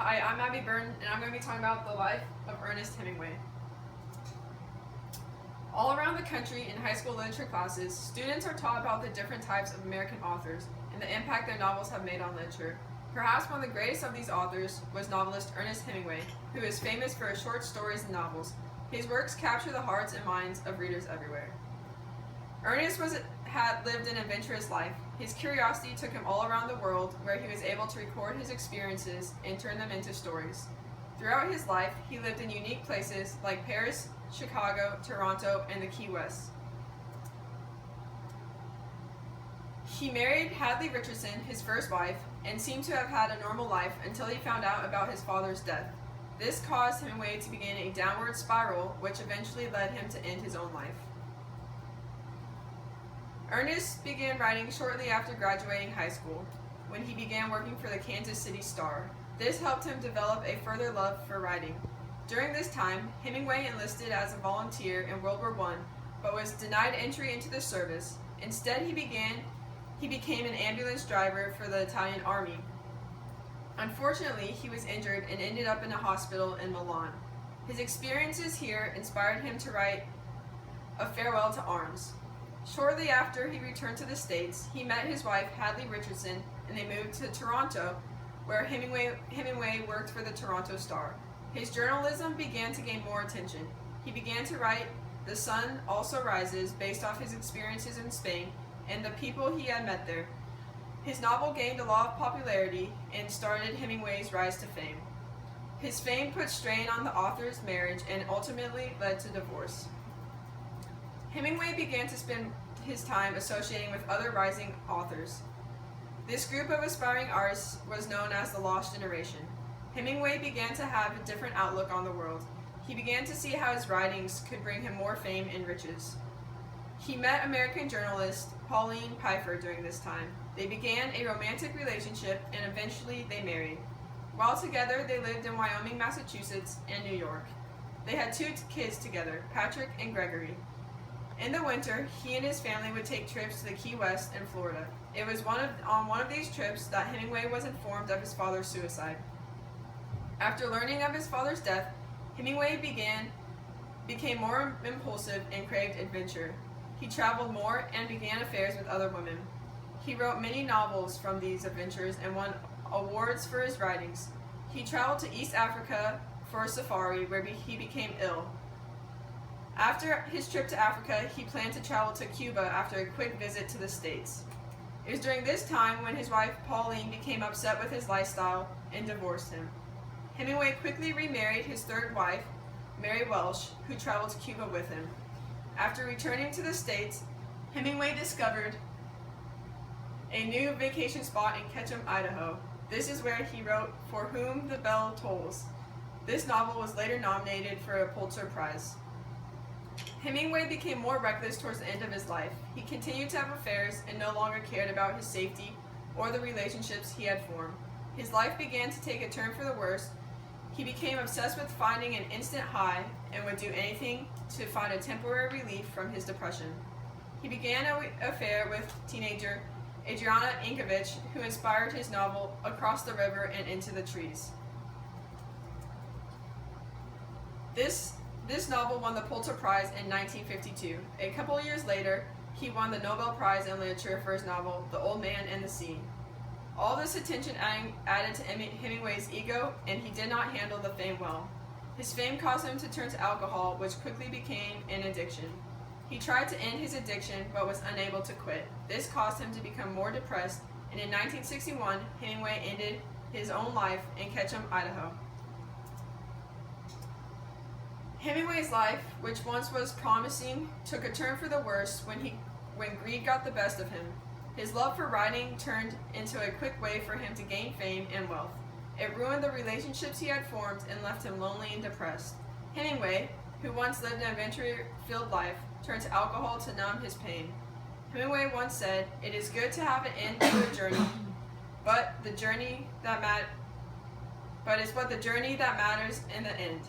Hi, I'm Abby Burton, and I'm going to be talking about the life of Ernest Hemingway. All around the country in high school literature classes, students are taught about the different types of American authors and the impact their novels have made on literature. Perhaps one of the greatest of these authors was novelist Ernest Hemingway, who is famous for his short stories and novels. His works capture the hearts and minds of readers everywhere. Ernest had lived an adventurous life. His curiosity took him all around the world, where he was able to record his experiences and turn them into stories. Throughout his life, he lived in unique places like Paris, Chicago, Toronto, and the Key West. He married Hadley Richardson, his first wife, and seemed to have had a normal life until he found out about his father's death. This caused Hemingway to begin a downward spiral, which eventually led him to end his own life. Ernest began writing shortly after graduating high school, when he began working for the Kansas City Star. This helped him develop a further love for writing. During this time, Hemingway enlisted as a volunteer in World War I, but was denied entry into the service. Instead, he became an ambulance driver for the Italian Army. Unfortunately, he was injured and ended up in a hospital in Milan. His experiences here inspired him to write A Farewell to Arms. Shortly after he returned to the States, he met his wife Hadley Richardson, and they moved to Toronto, where Hemingway worked for the Toronto Star. His journalism began to gain more attention. He began to write The Sun Also Rises, based off his experiences in Spain and the people he had met there. His novel gained a lot of popularity and started Hemingway's rise to fame. His fame put strain on the author's marriage and ultimately led to divorce. Hemingway began to spend his time associating with other rising authors. This group of aspiring artists was known as the Lost Generation. Hemingway began to have a different outlook on the world. He began to see how his writings could bring him more fame and riches. He met American journalist Pauline Pfeiffer during this time. They began a romantic relationship and eventually they married. While together, they lived in Wyoming, Massachusetts, and New York. They had 2 kids together, Patrick and Gregory. In the winter, he and his family would take trips to the Key West and Florida. It was on one of these trips that Hemingway was informed of his father's suicide. After learning of his father's death, Hemingway became more impulsive and craved adventure. He traveled more and began affairs with other women. He wrote many novels from these adventures and won awards for his writings. He traveled to East Africa for a safari where he became ill. After his trip to Africa, he planned to travel to Cuba after a quick visit to the States. It was during this time when his wife Pauline became upset with his lifestyle and divorced him. Hemingway quickly remarried his 3rd wife, Mary Welsh, who traveled to Cuba with him. After returning to the States, Hemingway discovered a new vacation spot in Ketchum, Idaho. This is where he wrote For Whom the Bell Tolls. This novel was later nominated for a Pulitzer Prize. Hemingway became more reckless towards the end of his life. He continued to have affairs and no longer cared about his safety or the relationships he had formed. His life began to take a turn for the worse. He became obsessed with finding an instant high and would do anything to find a temporary relief from his depression. He began an affair with teenager Adriana Inkovich, who inspired his novel Across the River and Into the Trees. This novel won the Pulitzer Prize in 1952. A couple years later, he won the Nobel Prize in Literature for his novel The Old Man and the Sea. All this attention added to Hemingway's ego, and he did not handle the fame well. His fame caused him to turn to alcohol, which quickly became an addiction. He tried to end his addiction, but was unable to quit. This caused him to become more depressed, and in 1961, Hemingway ended his own life in Ketchum, Idaho. Hemingway's life, which once was promising, took a turn for the worse when greed got the best of him. His love for writing turned into a quick way for him to gain fame and wealth. It ruined the relationships he had formed and left him lonely and depressed. Hemingway, who once lived an adventure-filled life, turned to alcohol to numb his pain. Hemingway once said, "It is good to have an end to a journey, but it's the journey that matters in the end."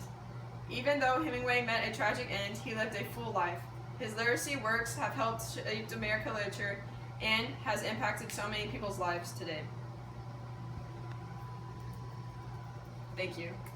Even though Hemingway met a tragic end, he lived a full life. His literary works have helped shape American literature and has impacted so many people's lives today. Thank you.